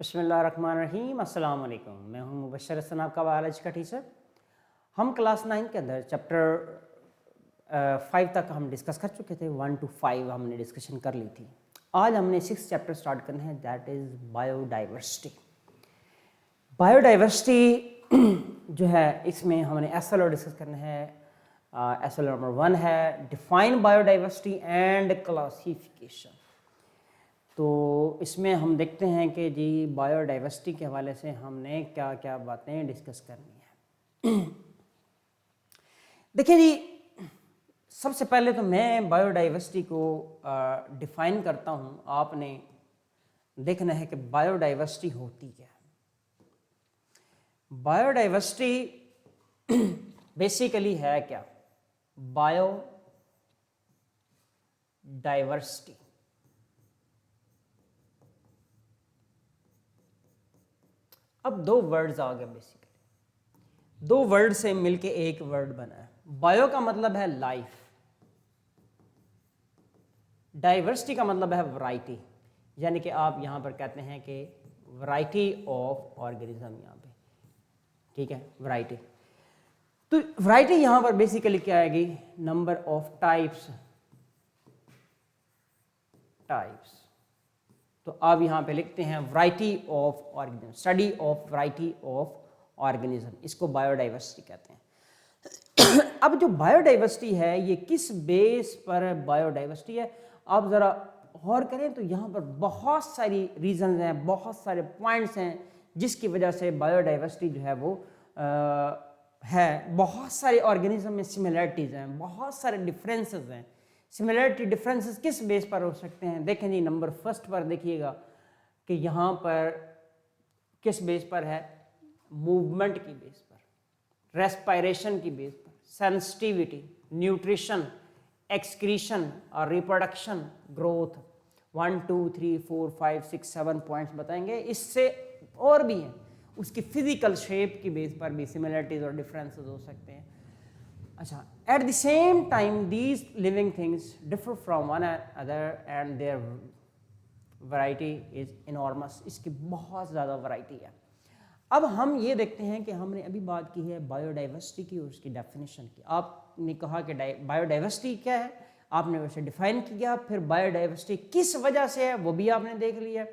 बिस्मिल्लाहिर्रहमानिर्रहीम। अस्सलाम वालेकुम। मैं हूं मुबश्शिर हसन, आपका बायोलॉजी का टीचर। हम क्लास 9 के अंदर चैप्टर 5 तक हम डिस्कस कर चुके थे। 1 to 5 हमने डिस्कशन कर ली थी। आज हमने 6 चैप्टर स्टार्ट करना है, दैट इज़ बायोडाइवर्सिटी। बायोडाइवर्सिटी जो है, इसमें हमने SLO डिस्कस करना है। SLO नंबर 1 है डिफाइन बायोडाइवर्सिटी एंड क्लासिफिकेशन। तो इसमें हम देखते हैं कि जी बायोडाइवर्सिटी के हवाले से हमने क्या क्या बातें डिस्कस करनी है। देखिए जी, सबसे पहले तो मैं बायोडाइवर्सिटी को डिफाइन करता हूं। आपने देखना है कि बायोडाइवर्सिटी होती क्या है। बायोडाइवर्सिटी बेसिकली है क्या? बायोडाइवर्सिटी अब दो वर्ड्स आ गए। बेसिकली दो वर्ड से मिलके एक वर्ड बना है। बायो का मतलब है लाइफ, डाइवर्सिटी का मतलब है वैरायटी, यानी कि आप यहां पर कहते हैं कि वैरायटी ऑफ ऑर्गेनिज्म, यहां पे ठीक है वैरायटी। तो वैरायटी यहां पर बेसिकली क्या आएगी? Number of types. तो आप यहां पे लिखते हैं variety of organism, study of variety of organism, इसको बायोडाइवर्सिटी कहते हैं। अब जो बायोडाइवर्सिटी है ये किस बेस पर बायोडाइवर्सिटी है, आप ज़रा गौर करें तो यहाँ पर बहुत सारी रीजंस हैं, बहुत सारे पॉइंट्स हैं जिसकी वजह से बायोडाइवर्सिटी जो है वो है। बहुत सारे ऑर्गेनिज्म में सिमिलरिटीज़ हैं, बहुत सारे डिफरेंसेस हैं। सिमिलरिटी डिफरेंसेस किस बेस पर हो सकते हैं? देखें जी, नंबर फर्स्ट पर देखिएगा कि यहाँ पर किस बेस पर है? मूवमेंट की बेस पर, रेस्पिरेशन की बेस पर, सेंसिटिविटी, न्यूट्रिशन, एक्सक्रीशन और रिप्रोडक्शन, ग्रोथ। 1 2 3 4 5 6 7 पॉइंट्स बताएंगे। इससे और भी हैं, उसकी फिजिकल शेप की बेस पर भी सिमिलरिटीज और डिफरेंसेस हो सकते हैं। अच्छा, at the same time these living things differ from one other and their variety is enormous. इसकी बहुत ज़्यादा वैरायटी है। अब हम ये देखते हैं कि हमने अभी बात की है बायोडाइवर्सिटी की और उसकी डेफिनेशन की। आपने कहा कि बायोडाइवर्सिटी क्या है, आपने उसे डिफाइन किया, फिर बायोडाइवर्सिटी किस वजह से है वो भी आपने देख लिया।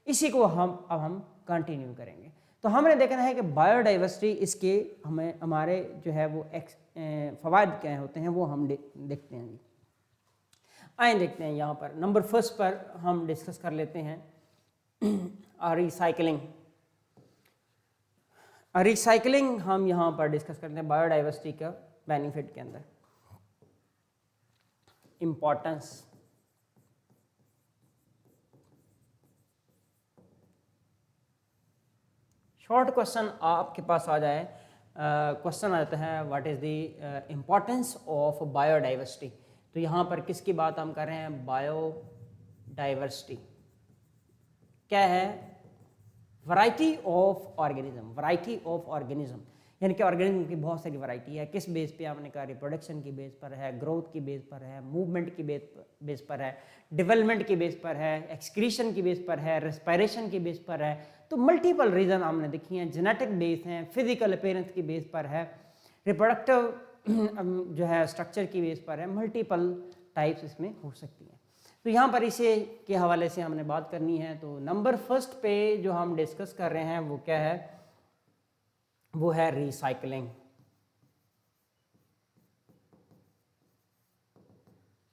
इसी को हम कंटिन्यू करेंगे। तो हमने देखना है कि बायोडाइवर्सिटी, इसके हमारे जो है वो फ़वाइद क्या होते हैं वो हम देखते हैं। आए देखते हैं, यहाँ पर नंबर फर्स्ट पर हम डिस्कस कर लेते हैं रिसाइकलिंग। रिसाइकलिंग हम यहाँ पर डिस्कस करते हैं बायोडाइवर्सिटी का बेनिफिट के अंदर। इम्पोर्टेंस, शॉर्ट क्वेश्चन आपके पास आ जाए, क्वेश्चन आता है what is the importance of biodiversity. तो यहाँ पर किसकी बात हम कर रहे हैं? बायोडाइवर्सिटी क्या है? Variety of organism. Variety of organism यानी कि ऑर्गेनिज्म की बहुत सारी वैरायटी है। किस बेस पे? आपने कहा रिप्रोडक्शन की बेस पर है, ग्रोथ की बेस पर है, मूवमेंट की बेस पर है, डेवलपमेंट की बेस पर है, एक्सक्रीशन की बेस पर है, रेस्पिरेशन की बेस पर है। तो मल्टीपल रीजन हमने देखी हैं। जेनेटिक बेस हैं, फिजिकल अपीयरेंस की बेस पर है, रिप्रोडक्टिव जो है स्ट्रक्चर की बेस पर है। मल्टीपल टाइप्स इसमें हो सकती हैं। तो यहाँ पर इसे के हवाले से हमने बात करनी है। तो नंबर फर्स्ट पे जो हम डिस्कस कर रहे हैं वो क्या है? वो है रिसाइकलिंग।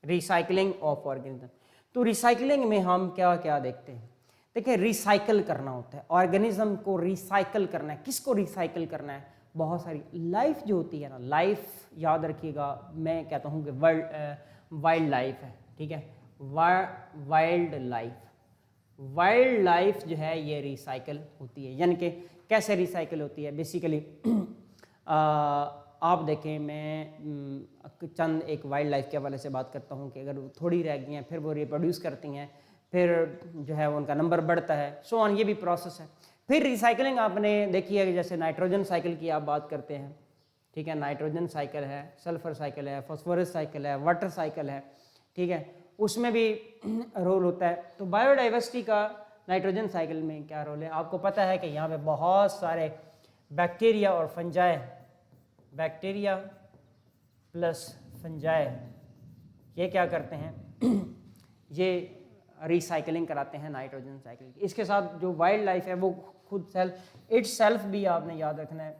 Recycling of organism. तो रिसाइकलिंग में हम क्या क्या देखते हैं? देखिए, रिसाइकल करना होता है, ऑर्गेनिज्म को रिसाइकल करना है। किसको रिसाइकल करना है? बहुत सारी लाइफ जो होती है ना, लाइफ याद रखिएगा, मैं कहता हूँ कि वाइल्ड लाइफ है, ठीक है, वाइल्ड लाइफ जो है ये रिसाइकल होती है। यानी कि कैसे रिसाइकल होती है? बेसिकली आप देखें, मैं चंद एक वाइल्ड लाइफ के हवाले से बात करता हूँ कि अगर वो थोड़ी रह गई हैं फिर वो रिप्रोड्यूस करती हैं, फिर जो है उनका नंबर बढ़ता है, सो ऑन, ये भी प्रोसेस है। फिर रिसाइकलिंग आपने देखी है कि जैसे नाइट्रोजन साइकिल की आप बात करते हैं, ठीक है, नाइट्रोजन साइकिल है, सल्फर साइकिल है, फॉस्फोरस साइकिल है, वाटर साइकिल है, ठीक है, उसमें भी रोल होता है। तो बायोडाइवर्सिटी का नाइट्रोजन साइकिल में क्या रोल है? आपको पता है कि यहाँ पे बहुत सारे बैक्टीरिया और फंजाई, बैक्टीरिया प्लस फंजाई ये क्या करते हैं ये रिसाइकलिंग कराते हैं नाइट्रोजन साइकिल की। इसके साथ जो वाइल्ड लाइफ है वो खुद सेल्फ इट्स सेल्फ भी आपने याद रखना है,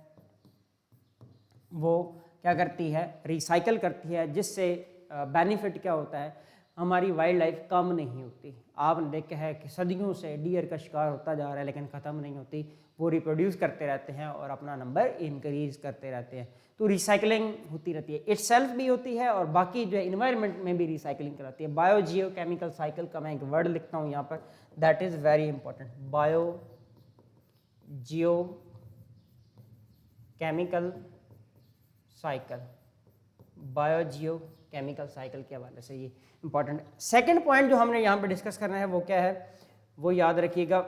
वो क्या करती है? रिसाइकल करती है, जिससे बेनिफिट क्या होता है? हमारी वाइल्ड लाइफ कम नहीं होती। आपने देखा है कि सदियों से डियर का शिकार होता जा रहा है लेकिन ख़त्म नहीं होती, वो रिप्रोड्यूस करते रहते हैं और अपना नंबर इंक्रीज करते रहते हैं। तो रिसाइकलिंग होती रहती है, इट्स सेल्फ भी होती है और बाकी जो है इन्वायरमेंट में भी रिसाइकलिंग कराती है। बायो जियो केमिकल साइकिल का मैं एक वर्ड लिखता हूँ यहाँ पर, that is very important. Bio Jio chemical cycle, bio Jio chemical cycle के हवाले से ये इंपॉर्टेंट। सेकंड पॉइंट जो हमने यहाँ पे डिस्कस करना है वो क्या है? वो याद रखिएगा,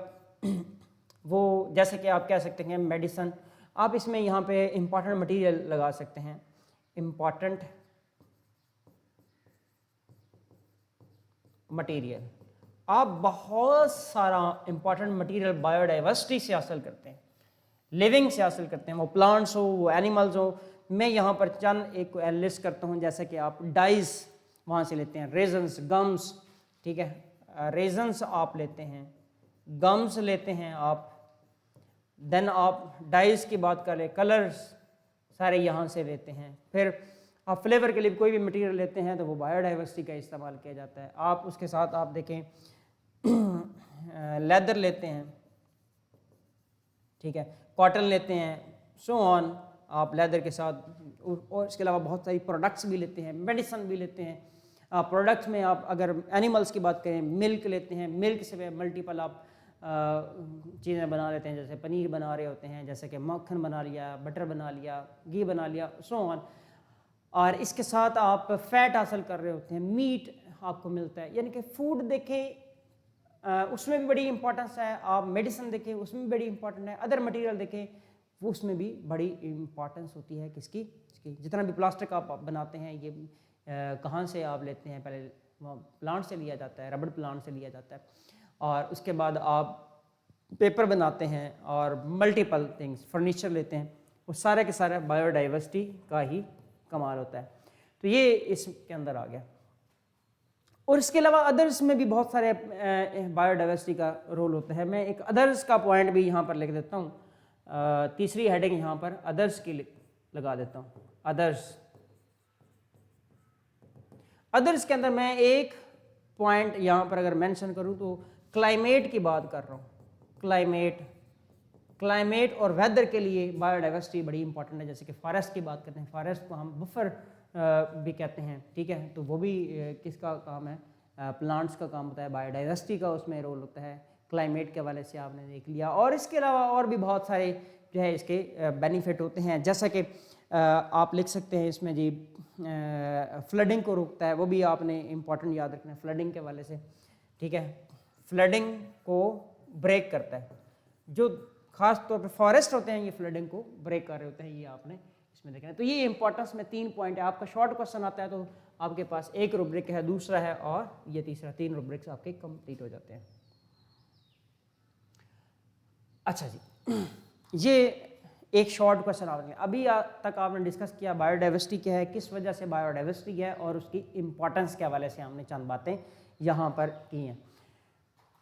वो जैसे कि आप कह सकते हैं मेडिसिन, आप इसमें यहाँ पे इंपॉर्टेंट मटेरियल लगा सकते हैं, इंपॉर्टेंट मटेरियल। आप बहुत सारा इंपॉर्टेंट मटेरियल बायोडाइवर्सिटी से हासिल करते हैं, लिविंग से हासिल करते हैं, वो प्लांट्स हो, वो एनिमल्स हो। मैं यहाँ पर चंद एक लिस्ट करता हूँ, जैसे कि आप डाइज वहाँ से लेते हैं, रेजन्स, गम्स, ठीक है, रेजन्स आप लेते हैं, गम्स लेते हैं आप, देन आप डाइज की बात करें, कलर्स सारे यहाँ से लेते हैं। फिर आप फ्लेवर के लिए कोई भी मटेरियल लेते हैं तो वो बायोडाइवर्सिटी का इस्तेमाल किया जाता है। आप उसके साथ आप देखें लेदर लेते हैं, ठीक है, कॉटन लेते हैं, सो ऑन, आप लेदर के साथ, और इसके अलावा बहुत सारी प्रोडक्ट्स भी लेते हैं, मेडिसिन भी लेते हैं। प्रोडक्ट्स में आप अगर एनिमल्स की बात करें, मिल्क लेते हैं, मिल्क से मल्टीपल आप चीज़ें बना लेते हैं, जैसे पनीर बना रहे होते हैं, जैसे कि मक्खन बना लिया, बटर बना लिया, घी बना लिया, सो ऑन। और इसके साथ आप फैट हासिल कर रहे होते हैं, मीट आपको मिलता है। यानी कि फूड देखें उसमें भी बड़ी इंपॉर्टेंस है, आप मेडिसिन देखें उसमें भी बड़ी इंपॉर्टेंट है, अदर मटेरियल देखें वो उसमें भी बड़ी इंपॉर्टेंस होती है। किसकी? जितना भी प्लास्टिक आप बनाते हैं ये कहाँ से आप लेते हैं? पहले प्लांट से लिया जाता है, रबड़ प्लांट से लिया जाता है, और उसके बाद आप पेपर बनाते हैं और मल्टीपल थिंग्स, फर्नीचर लेते हैं, वो सारे के सारे बायोडाइवर्सिटी का ही कमाल होता है। तो ये इसके अंदर आ गया। और इसके अलावा अदर्स में भी बहुत सारे बायोडाइवर्सिटी का रोल होता है। मैं एक अदर्स का पॉइंट भी यहाँ पर लिख देता हूँ, तीसरी हेडिंग यहाँ पर अदर्स की लगा देता हूँ। अदर्स, अदर्स के अंदर मैं एक पॉइंट यहाँ पर अगर मेंशन करूँ तो क्लाइमेट की बात कर रहा हूँ। क्लाइमेट और वेदर के लिए बायोडाइवर्सिटी बड़ी इंपॉर्टेंट है। जैसे कि फॉरेस्ट की बात करते हैं, फॉरेस्ट को हम बफर भी कहते हैं, ठीक है, तो वो भी किसका काम है? प्लांट्स का काम होता है, बायोडाइवर्सिटी का उसमें रोल होता है। क्लाइमेट के हवाले से आपने देख लिया, और इसके अलावा और भी बहुत सारे जो है इसके बेनिफिट होते हैं। जैसा कि आप लिख सकते हैं इसमें जी, फ्लडिंग को रोकता है, वो भी आपने इंपॉर्टेंट याद रखना है फ्लडिंग के हवाले से, ठीक है, फ्लडिंग को ब्रेक करता है। जो खास तौर पे फॉरेस्ट होते हैं ये फ्लडिंग को ब्रेक कर रहे होते हैं, ये आपने इसमें देखना है। तो ये इंपॉर्टेंस में 3 पॉइंट है। आपका शॉर्ट क्वेश्चन आता है तो आपके पास एक रुब्रिक है, दूसरा है और ये तीसरा, 3 रुब्रिक्स आपके कंप्लीट हो जाते हैं। अच्छा जी, ये एक शॉर्ट क्वेश्चन आपने अभी तक आपने डिस्कस किया बायोडाइवर्सिटी क्या है, किस वजह से बायोडाइवर्सिटी है, और उसकी इंपॉर्टेंस के हवाले से हमने चंद बातें यहाँ पर की हैं।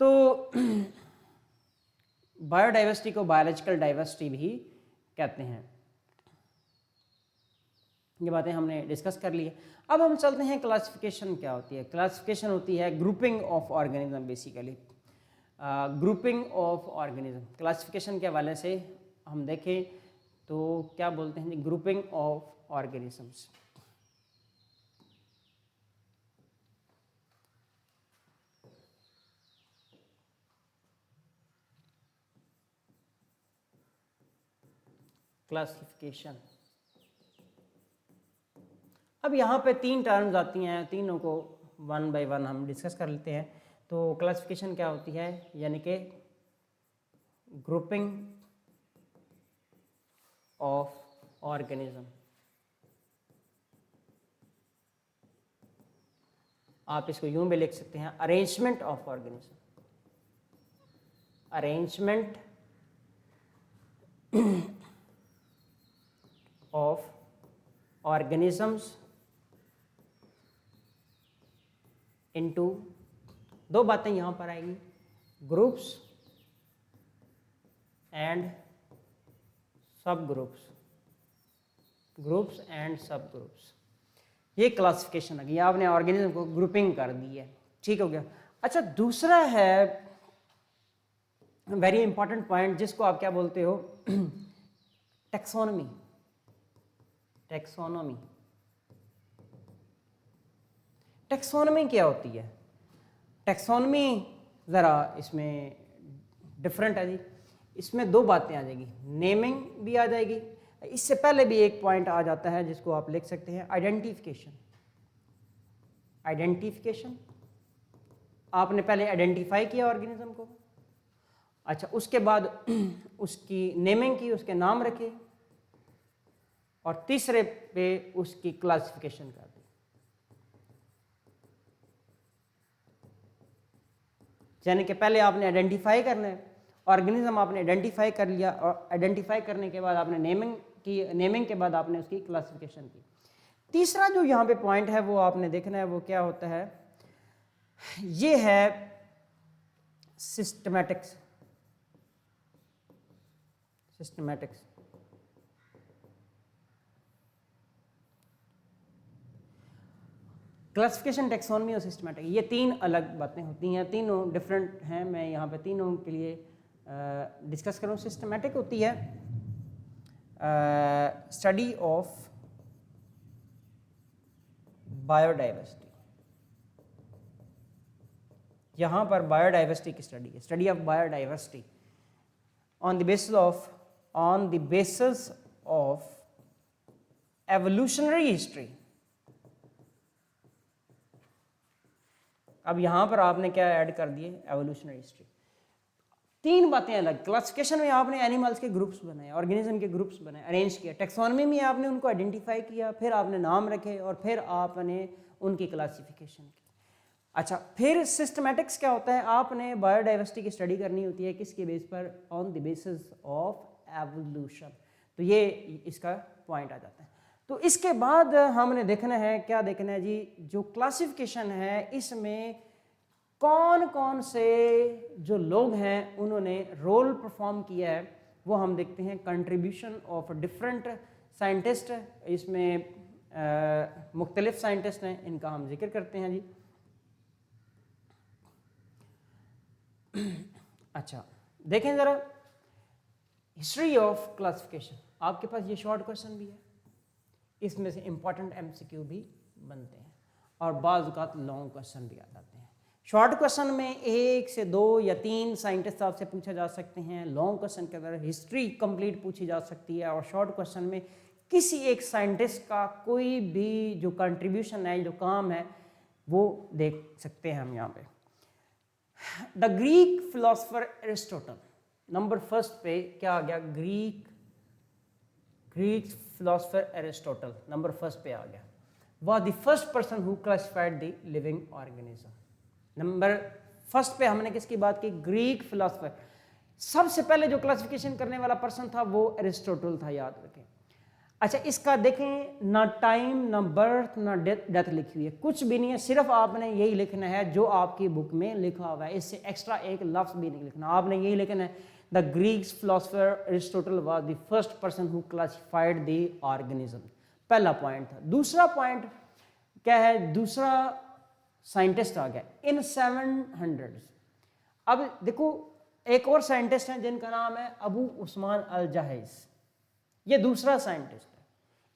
तो बायोडाइवर्सिटी को बायोलॉजिकल डाइवर्सिटी भी कहते हैं। ये बातें हमने डिस्कस कर ली है। अब हम चलते हैं क्लासिफिकेशन क्या होती है। क्लासिफिकेशन होती है grouping of organism, basically grouping of organism. Classification के हवाले से हम देखें तो क्या बोलते हैं, ग्रुपिंग ऑफ ऑर्गेनिजम्स। क्लासिफिकेशन, अब यहाँ पे 3 टर्म्स आती हैं, तीनों को वन बाय वन हम डिस्कस कर लेते हैं। तो क्लासिफिकेशन क्या होती है, यानी कि ग्रुपिंग ऑफ ऑर्गेनिज्म। आप इसको यूं भी लिख सकते हैं, arrangement of organism. Arrangement of organisms into, दो बातें यहां पर आएगी, ग्रुप्स एंड सब ग्रुप्स, ग्रुप्स एंड सब ग्रुप्स। ये क्लासिफिकेशन आ गई, आपने ऑर्गेनिज्म को ग्रुपिंग कर दी है, ठीक हो गया। अच्छा, दूसरा है वेरी इंपॉर्टेंट पॉइंट जिसको आप क्या बोलते हो, टैक्सोनॉमी। टैक्सोनॉमी, टैक्सोनॉमी क्या होती है? टैक्सोनॉमी ज़रा इसमें डिफरेंट है जी। इसमें दो बातें आ जाएगी, नेमिंग भी आ जाएगी, इससे पहले भी एक पॉइंट आ जाता है जिसको आप लिख सकते हैं आइडेंटिफिकेशन। आइडेंटिफिकेशन, आपने पहले आइडेंटिफाई किया ऑर्गेनिज्म को, अच्छा उसके बाद उसकी नेमिंग की, उसके नाम रखे, और तीसरे पे उसकी क्लासिफिकेशन कर दी। यानी कि पहले आपने आइडेंटिफाई करना है ऑर्गेनिज्म, आपने आइडेंटिफाई कर लिया, और आइडेंटिफाई करने के बाद आपने नेमिंग की, नेमिंग के बाद आपने उसकी क्लासिफिकेशन की। तीसरा जो यहाँ पे पॉइंट है वो आपने देखना है, वो क्या होता है, ये है सिस्टमैटिक्स। सिस्टमैटिक्स, क्लासिफिकेशन, टैक्सोनॉमी और सिस्टमैटिक, ये तीन अलग बातें होती हैं, तीनों डिफरेंट हैं। मैं यहाँ पे तीनों के लिए डिस्कस करूँ। सिस्टमैटिक होती है स्टडी ऑफ बायोडाइवर्सिटी। यहाँ पर बायोडाइवर्सिटी की स्टडी है, study of biodiversity on the basis of evolutionary history. अब यहां पर आपने क्या ऐड कर दिए, एवोल्यूशनरी हिस्ट्री। तीन बातें अलग, क्लासिफिकेशन में आपने एनिमल्स के ग्रुप्स बनाए, ऑर्गेनिज्म के ग्रुप्स बनाए, अरेंज किया। टैक्सोनॉमी में आपने उनको आइडेंटिफाई किया, फिर आपने नाम रखे, और फिर आपने उनकी क्लासिफिकेशन की। अच्छा, फिर सिस्टमैटिक्स क्या होता है, आपने बायोडाइवर्सिटी की स्टडी करनी होती है, किसके बेस पर, on the basis of evolution. तो ये इसका पॉइंट आ जाता है। तो इसके बाद हमने देखना है, क्या देखना है जी, जो क्लासिफिकेशन है इसमें कौन कौन से जो लोग हैं उन्होंने रोल परफॉर्म किया है, वो हम देखते हैं। कंट्रीब्यूशन ऑफ डिफरेंट साइंटिस्ट, इसमें मुख्तलिफ साइंटिस्ट हैं, इनका हम जिक्र करते हैं जी। अच्छा, देखें ज़रा हिस्ट्री ऑफ क्लासिफिकेशन, आपके पास ये शॉर्ट क्वेश्चन भी है, इसमें से इंपॉर्टेंट एमसीक्यू भी बनते हैं, और बाज़ औक़ात लॉन्ग क्वेश्चन भी आ जाते हैं। शॉर्ट क्वेश्चन में 1 से 2 या 3 साइंटिस्ट आपसे पूछे जा सकते हैं, लॉन्ग क्वेश्चन के अंदर हिस्ट्री कंप्लीट पूछी जा सकती है, और शॉर्ट क्वेश्चन में किसी एक साइंटिस्ट का कोई भी जो कंट्रीब्यूशन है, जो काम है, वो देख सकते हैं हम यहाँ पे। The Greek philosopher Aristotle, number first पे क्या आ गया, Greek philosopher Aristotle number first पे आ गया। was the first person who classified the living organism। Number first पे हमने किसकी बात की, ग्रीक फिलोसफर। सबसे पहले जो क्लासिफिकेशन करने वाला पर्सन था वो एरिस्टोटल था, याद रखें। अच्छा, इसका देखें, ना टाइम, ना बर्थ, ना डेथ लिखी हुई है, कुछ भी नहीं है, सिर्फ आपने यही लिखना है जो आपकी बुक में लिखा हुआ है, इससे एक्स्ट्रा एक लफ्ज भी नहीं लिखना, आपने यही लिखना है, the Greek philosopher Aristotle was the first person who classified the organism. पहला पॉइंट था। दूसरा पॉइंट क्या है, दूसरा साइंटिस्ट आ गया इन 700। अब देखो, एक और साइंटिस्ट हैं जिनका नाम है अबू उस्मान अल जाहिज, ये दूसरा साइंटिस्ट है।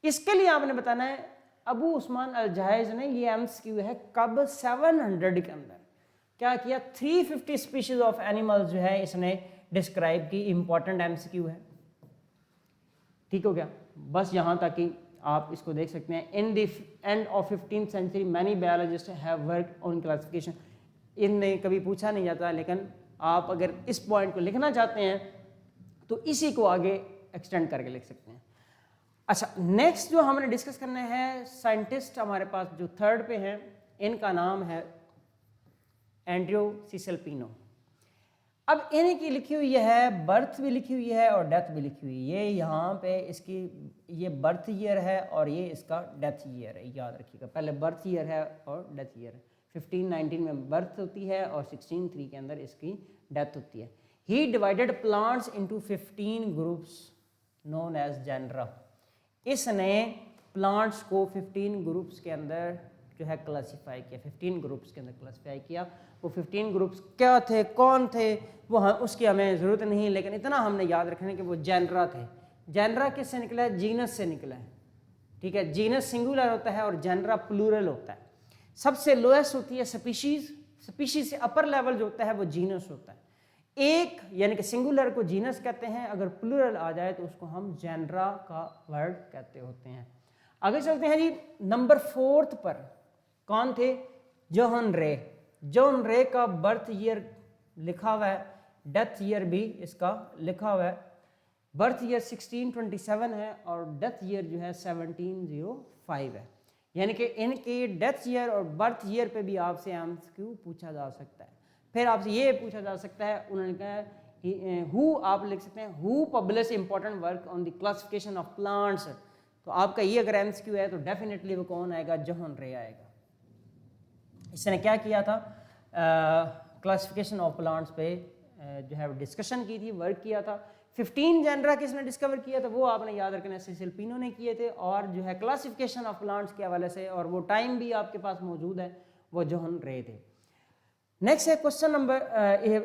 इसके लिए आपने बताना है, अबू उस्मान अल जाहिज ने ये एमसीक्यू है कब, 700 के अंदर क्या किया, 350 स्पीशीज ऑफ एनिमल्स जो है इसने डिस्क्राइब की। इंपॉर्टेंट एमसीक्यू है, ठीक हो गया। बस यहाँ तक कि आप इसको देख सकते हैं। In the end of 15th century many biologist have worked on classification. इनने कभी पूछा नहीं जाता, लेकिन आप अगर इस पॉइंट को लिखना चाहते हैं तो इसी को आगे एक्सटेंड करके लिख सकते हैं। अच्छा, नेक्स्ट जो हमने डिस्कस करना है, साइंटिस्ट हमारे पास जो थर्ड पे हैं, इनका नाम है एंड्रियो सिसल पिनो। अब इन की लिखी हुई है, बर्थ भी लिखी हुई है और डेथ भी लिखी हुई है। ये यहाँ पे इसकी ये बर्थ ईयर है और ये इसका डेथ ईयर है, याद रखिएगा। पहले बर्थ ईयर है और डेथ ईयर है। 1519 में बर्थ होती है और 1603 के अंदर इसकी डेथ होती है। He divided plants into 15 groups known as genera. इसने प्लांट्स को 15 ग्रुप्स के अंदर जो है क्लासीफाई किया, 15 ग्रुप्स के अंदर क्लासीफाई किया। वो 15 ग्रुप्स क्या थे, कौन थे, वो उसकी हमें ज़रूरत नहीं, लेकिन इतना हमने याद रखना है कि वो जेनरा थे। जेनरा किससे निकला है? जीनस से निकला है, ठीक है। जीनस सिंगुलर होता है और जेनरा प्लूरल होता है। सबसे लोएस्ट होती है स्पीशीज, स्पीशीज से अपर लेवल जो होता है वो जीनस होता है। एक यानी कि सिंगुलर को जीनस कहते हैं, अगर प्लूरल आ जाए तो उसको हम जेनरा का वर्ड कहते होते हैं। आगे चलते हैं जी, नंबर 4 पर कौन थे? जोहन रे। जोहन रे का बर्थ ईयर लिखा हुआ है, डेथ ईयर भी इसका लिखा हुआ है। बर्थ ईयर 1627 है और डेथ ईयर जो है 1705 है। यानी कि इनके डेथ ईयर और बर्थ ईयर पे भी आपसे एमसीक्यू पूछा जा सकता है। फिर आपसे ये पूछा जा सकता है, उन्होंने कहा हु, आप लिख सकते हैं who publish important work on the classification of plants. तो आपका ये अगर एमसीक्यू है तो डेफिनेटली वो कौन आएगा? जोहन रे आएगा। इसने क्या किया था? क्लासिफिकेशन ऑफ प्लांट्स पे जो है डिस्कशन की थी, वर्क किया था। 15 जेनरा किसने डिस्कवर किया था? वो आपने याद रखना है, सिसिल पिनो ने किए थे। और जो है क्लासिफिकेशन ऑफ प्लांट्स के हवाले से, और वो टाइम भी आपके पास मौजूद है, वो जोहन रे थे। नेक्स्ट है क्वेश्चन नंबर,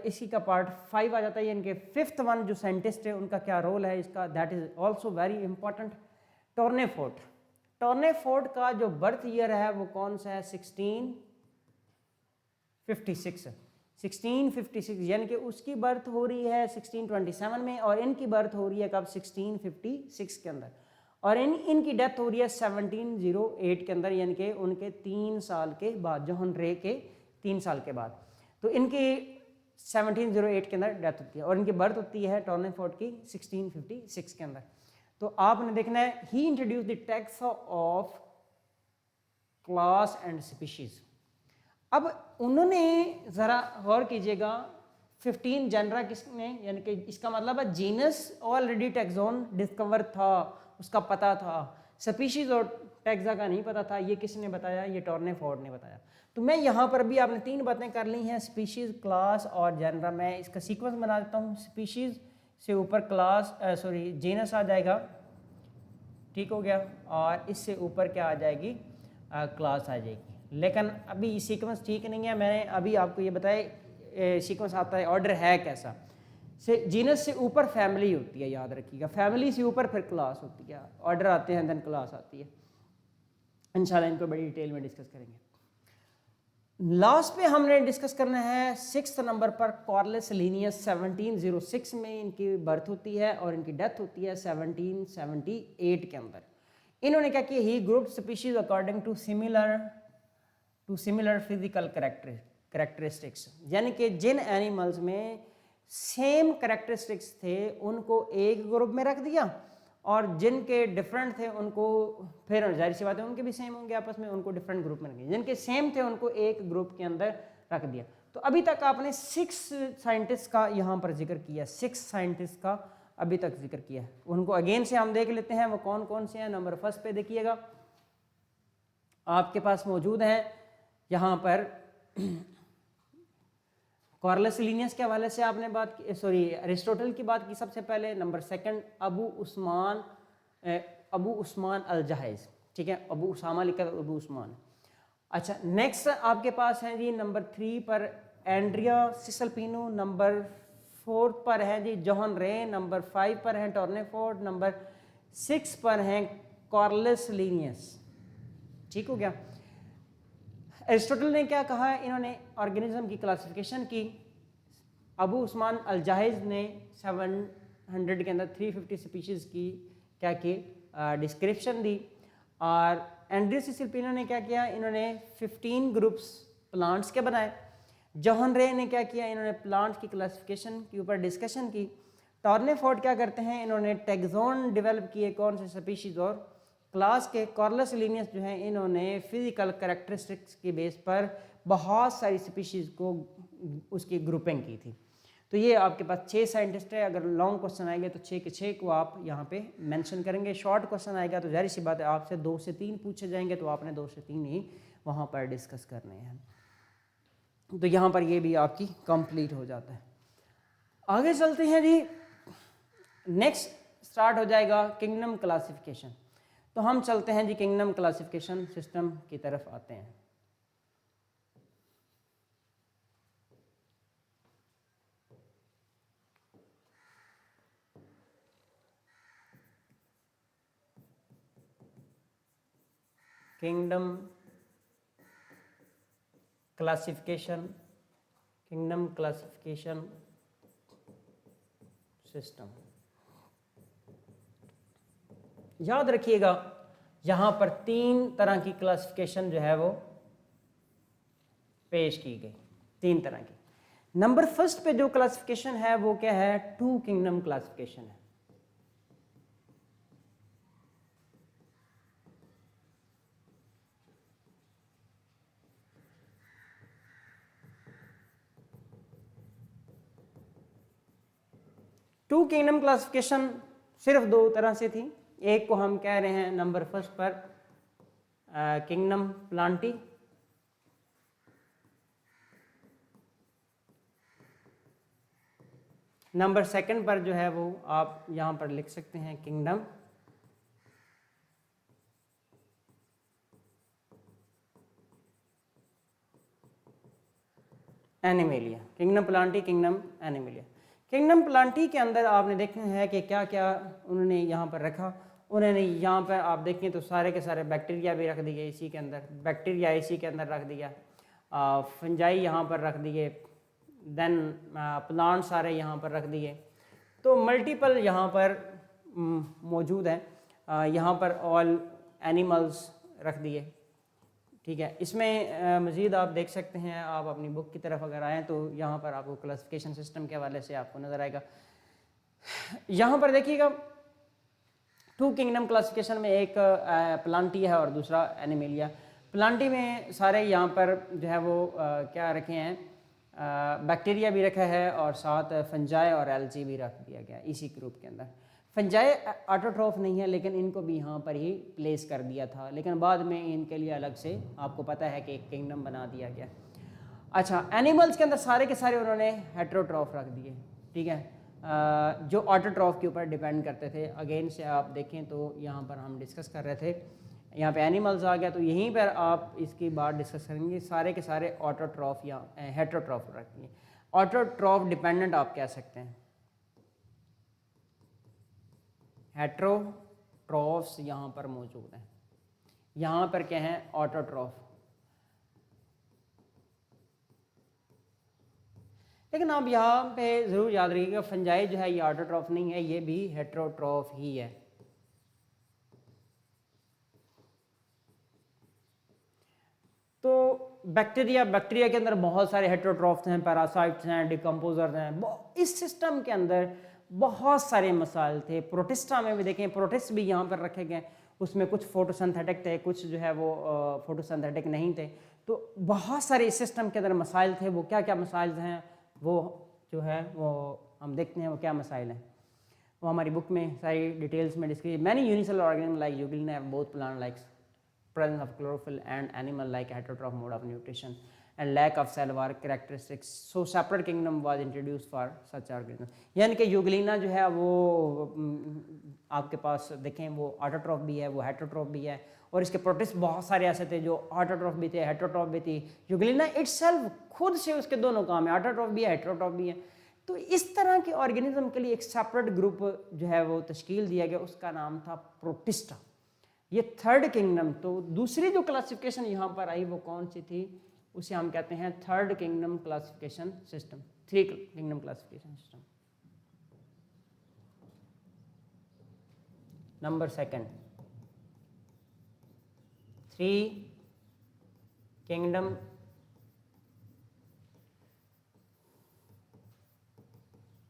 इसी का पार्ट 5 आ जाता है। इनके 5th वन जो साइंटिस्ट है उनका क्या रोल है इसका, that is also very important. Tournefort. Tournefort का जो बर्थ ईयर है वो कौन सा है? 1656 यानी कि उसकी बर्थ हो रही है 1627 में और इनकी बर्थ हो रही है कब? 1656 के अंदर। और इनकी डेथ हो रही है 1708 के अंदर, यानी कि उनके 3 साल के बाद, जोहन रे के 3 साल के बाद। तो इनकी 1708 के अंदर डेथ होती है और इनकी बर्थ होती है टोर्नेफोर्ट की 1656 के अंदर। तो आपने देखना है, he introduce the taxa of class and species. अब उन्होंने ज़रा गौर कीजिएगा, 15 जेनरा किसने, यानी कि इसका मतलब है जीनस ऑलरेडी टैक्सोन डिस्कवर था, उसका पता था। स्पीशीज और टैक्सा का नहीं पता था। ये किसने बताया? ये टोर्नेफोर्ट ने बताया। तो मैं यहाँ पर भी आपने 3 बातें कर ली हैं, स्पीशीज, क्लास और जेनरा। मैं इसका सीक्वेंस बना देता हूँ। स्पीशीज से ऊपर क्लास जीनस आ जाएगा, ठीक हो गया, और इससे ऊपर क्या आ जाएगी? क्लास आ जाएगी। लेकिन अभी सीक्वेंस ठीक नहीं है। मैंने अभी आपको ये बताया सीक्वेंस आता है, ऑर्डर है कैसा। से जीनस से ऊपर फैमिली होती है, याद रखिएगा। फैमिली से ऊपर फिर क्लास होती है, ऑर्डर आते हैं देन क्लास आती है। इंशाल्लाह इनको बड़ी डिटेल में डिस्कस करेंगे। लास्ट पे हमने डिस्कस करना है 6th नंबर पर कॉर्लिस लीनियस। 1706 में इनकी बर्थ होती है और इनकी डेथ होती है 1778 के अंदर। इन्होंने क्या किया? He group species according to similar physical characteristics, यानी कि जिन एनिमल्स में सेम कैरेक्टरिस्टिक्स थे उनको एक ग्रुप में रख दिया, और जिनके डिफरेंट थे उनको, फिर जाहिर सी बात है उनके भी सेम होंगे आपस में, उनको डिफरेंट ग्रुप में रख दिया। जिनके सेम थे उनको एक ग्रुप के अंदर रख दिया। तो अभी तक आपने 6 साइंटिस्ट का यहाँ पर जिक्र किया, 6 साइंटिस्ट का अभी तक जिक्र किया। उनको अगेन से हम देख लेते हैं वो कौन कौन से हैं। नंबर 1 पे देखिएगा, आपके पास मौजूद हैं यहाँ पर कॉर्लिस लीनियस के हवाले से आपने बात की, अरिस्टोटल की बात की सबसे पहले। नंबर 2 अबू उस्मान अल जहाइज, ठीक है। अबू उसामा लिखा था, अबू उस्मान। अच्छा, नेक्स्ट आपके पास है जी नंबर 3 पर एंड्रिया सिसिल पिनो। नंबर 4 पर है जी जोहन रे। नंबर 5 पर है टोर्नेफोर्ट। नंबर 6 पर हैं कॉर्लिस लीनियस, ठीक हो गया। एरिस्टोटल ने क्या कहा? इन्होंने ऑर्गेनिज्म की क्लासिफिकेशन की। अबू उस्मान अल जाहिज ने 700 के अंदर 350 स्पीशीज़ की क्या की डिस्क्रिप्शन दी। और एंड्रिया सिसिल पिनो ने क्या किया? इन्होंने 15 ग्रुप्स प्लांट्स के बनाए। जोहन रे ने क्या किया? इन्होंने प्लांट्स की क्लासिफिकेशन के ऊपर डिस्कशन की। टोर्नेफोर्ट क्या करते हैं? इन्होंने टैक्सोन डेवलप किए, कौन से स्पीशीज़ और क्लास के। कॉर्लिस लीनियस जो है इन्होंने फिजिकल कैरेक्टरिस्टिक्स के बेस पर बहुत सारी स्पीशीज़ को उसकी ग्रुपिंग की थी। तो ये आपके पास 6 साइंटिस्ट है। अगर लॉन्ग क्वेश्चन आएंगे तो 6 के 6 को आप यहाँ पे मेंशन करेंगे। शॉर्ट क्वेश्चन आएगा तो जाहिर सी बात है आपसे 2 से 3 पूछे जाएंगे, तो आपने 2 से 3 ही वहाँ पर डिस्कस करने हैं। तो यहाँ पर ये भी आपकी कंप्लीट हो जाता है। आगे चलते हैं जी, नेक्स्ट स्टार्ट हो जाएगा किंगडम क्लासिफिकेशन। तो हम चलते हैं जी किंगडम क्लासिफिकेशन सिस्टम की तरफ आते हैं। Kingdom classification, kingdom classification system. याद रखिएगा यहाँ पर 3 तरह की क्लासिफिकेशन जो है वो पेश की गई, 3 तरह की। नंबर फर्स्ट पे जो क्लासिफिकेशन है वो क्या है, 2 किंगडम क्लासिफिकेशन है। टू किंगडम क्लासिफिकेशन सिर्फ 2 तरह से थी। एक को हम कह रहे हैं नंबर फर्स्ट पर किंगडम प्लांटी, नंबर सेकंड पर जो है वो आप यहाँ पर लिख सकते हैं kingdom animalia. Kingdom Plantae, kingdom animalia. Kingdom Plantae के अंदर आपने देखना है कि क्या क्या उन्होंने यहाँ पर रखा। उन्होंने यहाँ पर आप देखें तो सारे के सारे बैक्टीरिया भी रख दिए इसी के अंदर, बैक्टीरिया इसी के अंदर रख दिया, फंजाई यहाँ पर रख दिए, देन प्लांट सारे यहाँ पर रख दिए। तो मल्टीपल यहाँ पर मौजूद हैं। यहाँ पर ऑल एनिमल्स रख दिए, ठीक है। इसमें मज़ीद आप देख सकते हैं, आप अपनी बुक की तरफ अगर आएँ तो यहाँ पर आपको क्लासिफिकेशन सिस्टम के हवाले से आपको नज़र आएगा। यहाँ पर देखिएगा 2 किंगडम क्लासिफिकेशन में एक प्लांटी है और दूसरा एनिमेलिया। प्लांटी में सारे यहाँ पर जो है वो क्या रखे हैं, बैक्टीरिया भी रखा है और साथ फंजाई और एल्गी भी रख दिया गया इसी ग्रुप के अंदर। फंजाई ऑटोट्रॉफ नहीं है लेकिन इनको भी यहाँ पर ही प्लेस कर दिया था, लेकिन बाद में इनके लिए अलग से आपको पता है कि एक किंगडम बना दिया गया। अच्छा, एनिमल्स के अंदर सारे के सारे उन्होंने हेट्रोट्रॉफ रख दिए, ठीक है, जो ऑटोट्रॉफ के ऊपर डिपेंड करते थे। अगेन से आप देखें तो यहाँ पर हम डिस्कस कर रहे थे, यहाँ पे एनिमल्स आ गया तो यहीं पर आप इसकी बात डिस्कस करेंगे। सारे के सारे ऑटोट्रॉफ या हेट्रोट्रॉफ रखती हैं। ऑटोट्रॉफ डिपेंडेंट आप कह सकते हैं, हेट्रोट्रॉफ्स यहाँ पर मौजूद हैं, यहाँ पर क्या है ऑटोट्रॉफ। लेकिन आप यहाँ पे ज़रूर याद रखिएगा फंजाई जो है ये ऑटोट्रॉफ नहीं है, ये भी हेट्रोट्रॉफ ही है। तो बैक्टीरिया के अंदर बहुत सारे हेट्रोट्रॉफ्स हैं, पैरासाइट्स हैं, डिकम्पोजर्स हैं। इस सिस्टम के अंदर बहुत सारे मसाइल थे। प्रोटिस्टा में भी देखें, प्रोटिस्ट भी यहाँ पर रखे गए, उसमें कुछ फोटोसिंथेटिक थे, कुछ जो है वो फोटोसिंथेटिक नहीं थे। तो बहुत सारे इस सिस्टम के अंदर मसाइल थे। वो क्या क्या मसाइल हैं वो जो है वो हम देखते हैं वो क्या मसाइल हैं। वो हमारी बुक में सारी डिटेल्स में discuss. Many unicellular organism like Euglena have both plant like presence of chlorophyll and animal like heterotroph mode of nutrition and lack of cellular characteristics, so separate kingdom was introduced for such organisms। यानी कि Euglena जो है वो आपके पास देखें वो autotroph भी है, वो हेटरोट्रॉफ भी है, और इसके प्रोटिस्ट बहुत सारे ऐसे थे जो ऑटोट्रॉफ भी थे, हेटरोट्रॉफ भी थी। यूग्लिना इटसेल्फ खुद से उसके दोनों काम है, ऑटोट्रॉफ भी है, हेटरोट्रॉफ भी है। तो इस तरह के ऑर्गेनिज्म के लिए एक सेपरेट ग्रुप जो है वो तश्कील दिया गया, उसका नाम था प्रोटिस्टा। ये 3rd किंगडम। तो दूसरी जो क्लासिफिकेशन यहाँ पर आई वो कौन सी थी, उसे हम कहते हैं 3rd kingdom classification system, 3 kingdom classification system. Number 2 3 kingdom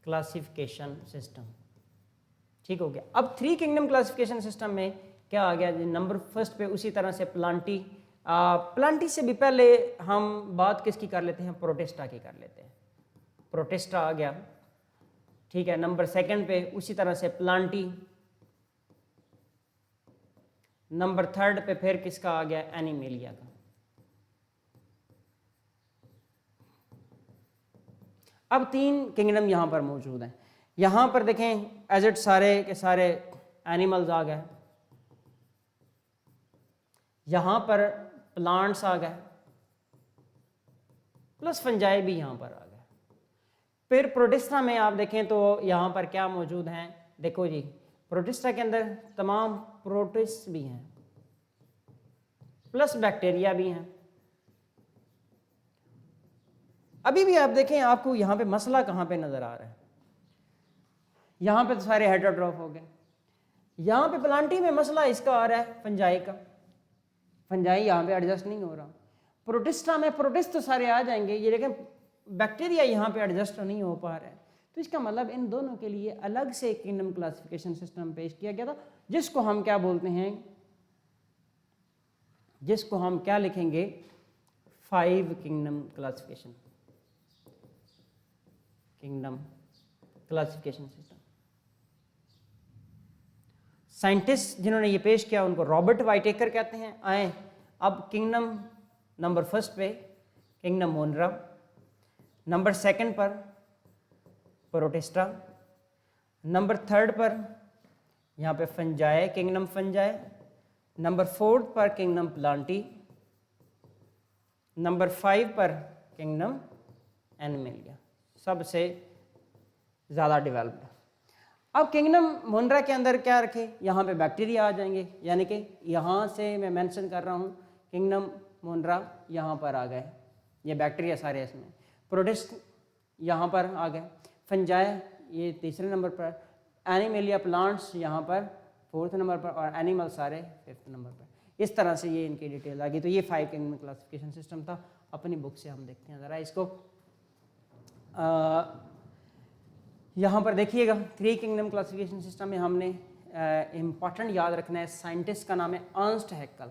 classification system, ठीक हो गया। अब 3 किंगडम क्लासिफिकेशन सिस्टम में क्या आ गया, नंबर फर्स्ट पे उसी तरह से प्लांटी। प्लांटी से भी पहले हम बात किसकी कर लेते हैं, प्रोटिस्टा की कर लेते हैं। प्रोटिस्टा आ गया, ठीक है। नंबर सेकंड पे उसी तरह से प्लांटी, नंबर थर्ड पे फिर किसका आ गया, एनिमेलिया का। अब 3 किंगडम यहाँ पर मौजूद हैं। यहाँ पर देखें एजिड सारे के सारे एनिमल्स आ गए, यहाँ पर प्लांट्स आ गए, प्लस फंजाई भी यहाँ पर आ गए। फिर प्रोटिस्टा में आप देखें तो यहाँ पर क्या मौजूद हैं, देखो जी, प्रोटिस्टा के अंदर तमाम प्रोटिस्ट भी हैं, प्लस बैक्टीरिया भी हैं। अभी भी आप देखें, आपको यहाँ पे मसला कहाँ पे नजर आ रहा है, यहाँ पे तो सारे हेटेरोट्रॉफ हो गए, यहाँ पे प्लांटी में मसला इसका आ रहा है फंजाई का, फंजाई यहाँ पे एडजस्ट नहीं हो रहा। प्रोटिस्टा में प्रोटिस्ट तो सारे आ जाएंगे, ये लेकिन बैक्टीरिया यहाँ पे एडजस्ट नहीं हो पा रहा है। तो इसका मतलब इन दोनों के लिए अलग से किंगडम क्लासिफिकेशन सिस्टम पेश किया गया था, जिसको हम क्या बोलते हैं, जिसको हम क्या लिखेंगे, 5 kingdom classification, kingdom classification system. Scientist जिन्होंने ये पेश किया उनको रॉबर्ट वाइटेकर कहते हैं। आए अब किंगडम नंबर फर्स्ट पे किंगडम मोनरा, नंबर सेकंड पर प्रोटिस्टा, नंबर थर्ड पर यहाँ पे fungi, kingdom fungi, number fourth पर किंगडम प्लांटी, नंबर 5 पर किंगडम एनिमेलिया, सबसे ज़्यादा डेवलप्ड। अब किंगडम मोनरा के अंदर क्या रखे, यहाँ पे बैक्टीरिया आ जाएंगे, यानी कि यहाँ से मैं मेंशन कर रहा हूँ किंगडम मोनरा यहाँ पर आ गए, ये बैक्टीरिया सारे इसमें, प्रोटिस्ट यहाँ पर आ गए, फंजाए ये तीसरे नंबर पर, एनिमेलिया प्लांट्स यहाँ पर 4th नंबर पर, और एनिमल सारे 5th नंबर पर। इस तरह से ये इनकी डिटेल आ गई। तो ये 5 किंगडम क्लासिफिकेशन सिस्टम था। अपनी बुक से हम देखते हैं ज़रा इसको। यहाँ पर देखिएगा 3 किंगडम क्लासिफिकेशन सिस्टम में हमने इम्पॉर्टेंट याद रखना है, साइंटिस्ट का नाम है अर्नस्ट हैक्ल।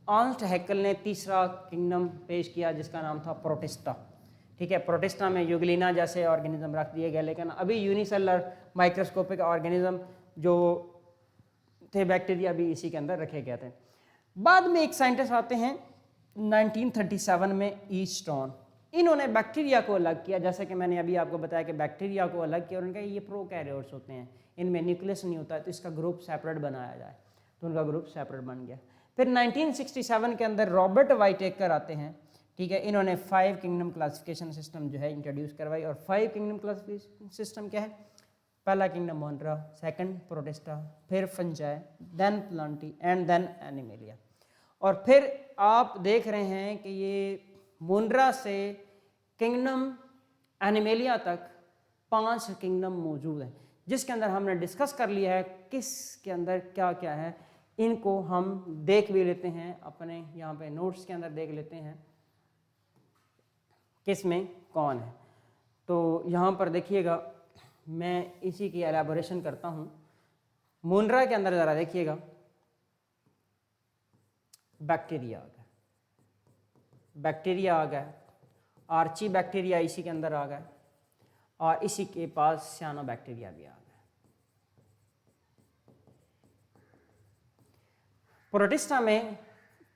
अर्नस्ट हैक्ल ने तीसरा किंगडम पेश किया जिसका नाम था प्रोटिस्टा, ठीक है। प्रोटिस्टा में यूग्लिना जैसे ऑर्गेनिज्म रख दिए गए, लेकिन अभी यूनिसेलर माइक्रोस्कोपिक ऑर्गेनिज्म जो थे बैक्टीरिया भी इसी के अंदर रखे गए थे। बाद में एक साइंटिस्ट आते हैं 1937 में, ईस्टॉन, इन्होंने बैक्टीरिया को अलग किया, जैसे कि मैंने अभी आपको बताया कि बैक्टीरिया को अलग किया और उनका ये प्रोकैरियोट्स होते हैं, इनमें न्यूक्लियस नहीं होता, तो इसका ग्रुप सेपरेट बनाया जाए, तो उनका ग्रुप सेपरेट बन गया। फिर 1967 के अंदर रॉबर्ट वाइटेकर आते हैं, ठीक है। इन्होंने 5 किंगडम क्लासिफिकेशन सिस्टम जो है इंट्रोड्यूस करवाई। और 5 किंगडम क्लासिफिकेशन सिस्टम क्या है, पहला किंगडम मोनरा, सेकंड प्रोटिस्टा, फिर Fungi, then Plantae and then Animalia. और फिर आप देख रहे हैं कि ये मोनरा से किंगडम एनिमेलिया तक 5 किंगडम मौजूद हैं, जिसके अंदर हमने डिस्कस कर लिया है किस के अंदर क्या क्या है। इनको हम देख भी लेते हैं, अपने यहाँ पे नोट्स के अंदर देख लेते हैं किस में कौन है। तो यहाँ पर देखिएगा, मैं इसी की एलैबोरेशन करता हूँ। मोनरा के अंदर ज़रा देखिएगा, बैक्टीरिया आ गया, बैक्टीरिया आ गया, आर्ची बैक्टीरिया इसी के अंदर आ गया, और इसी के पास सियानो बैक्टीरिया भी आ गया। प्रोटिस्टा में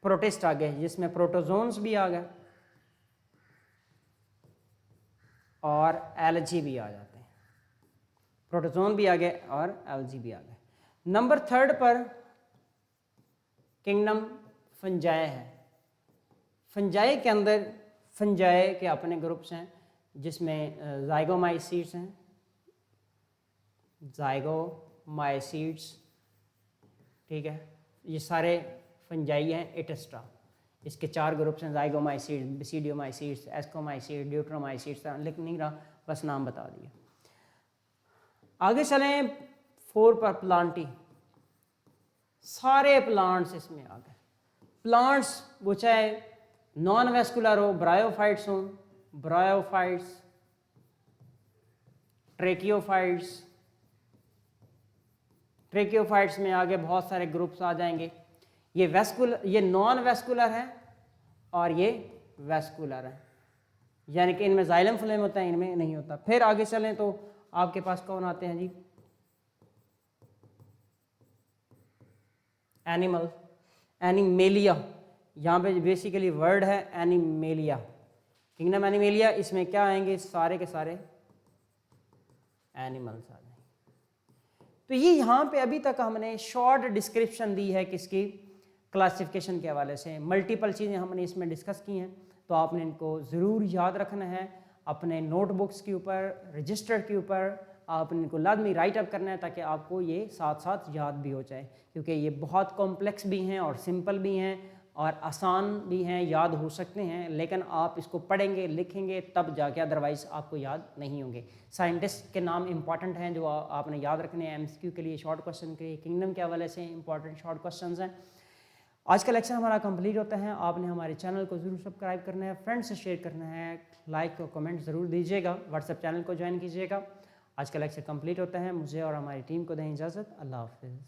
प्रोटिस्ट आ गए जिसमें प्रोटोजोन्स भी आ गए और एलजी भी आ जाते हैं, प्रोटोजोन भी आ गए और एलजी भी आ गए। नंबर 3 पर किंगडम फंजाई है। फंजाई के अंदर फंजाई के अपने ग्रुप्स हैं, जिसमें जाइगोमाइसीड्स हैं, जाइगोमाइसीड्स, ठीक है। ये सारे फंजाई हैं एटेस्ट्रा, इसके 4 ग्रुप्स हैं, जाइगोमाइसीड्स, बेसिडियोमाइसीड्स, एस्कोमाइसीड, ड्यूट्रोमाइसीड्स, लिख नहीं रहा, बस नाम बता दिया। आगे चलें 4 पर प्लांटी, सारे प्लांट्स इसमें आ गए। प्लांट्स वो चाहे नॉन वेस्कुलर हो, ब्रायोफाइट्स हो, ब्रायोफाइट्स, ट्रेकियोफाइट्स, ट्रेकियोफाइट्स में आगे बहुत सारे ग्रुप्स आ जाएंगे। ये वेस्कुलर, ये नॉन वेस्कुलर है और ये वेस्कुलर है, यानी कि इनमें जाइलम फ्लेम होता है, इनमें नहीं होता। फिर आगे चलें तो आपके पास कौन आते हैं जी, एनिमल, एनिमेलिया। यहाँ पे बेसिकली वर्ड है एनिमेलिया, किंगडम एनिमेलिया। इसमें क्या आएंगे, सारे के सारे एनिमल्स आ जाएंगे। तो ये यहाँ पे अभी तक हमने शॉर्ट डिस्क्रिप्शन दी है किसकी, क्लासिफिकेशन के हवाले से। मल्टीपल चीज़ें हमने इसमें डिस्कस की हैं, तो आपने इनको ज़रूर याद रखना है अपने नोटबुक्स के ऊपर, रजिस्टर के ऊपर आपने इनको लाजमी राइट अप करना है, ताकि आपको ये साथ साथ याद भी हो जाए, क्योंकि ये बहुत कॉम्प्लेक्स भी हैं और सिंपल भी हैं और आसान भी हैं, याद हो सकते हैं, लेकिन आप इसको पढ़ेंगे लिखेंगे तब जाके, अदरवाइज़ आपको याद नहीं होंगे। साइंटिस्ट के नाम इंपॉर्टेंट हैं जो आपने याद रखने हैं, एमसीक्यू के लिए, शॉर्ट क्वेश्चन के लिए, किंगडम के हवाले से इंपॉर्टेंट शॉर्ट क्वेश्चन हैं। आज का लेक्चर हमारा कंप्लीट होता है। आपने हमारे चैनल को ज़रूर सब्सक्राइब करना है, फ्रेंड्स से शेयर करना है, लाइक और कमेंट ज़रूर दीजिएगा, व्हाट्सएप चैनल को ज्वाइन कीजिएगा। आज का लेक्चर कंप्लीट होता है। मुझे और हमारी टीम को दें इजाज़त। अल्लाह हाफिज़।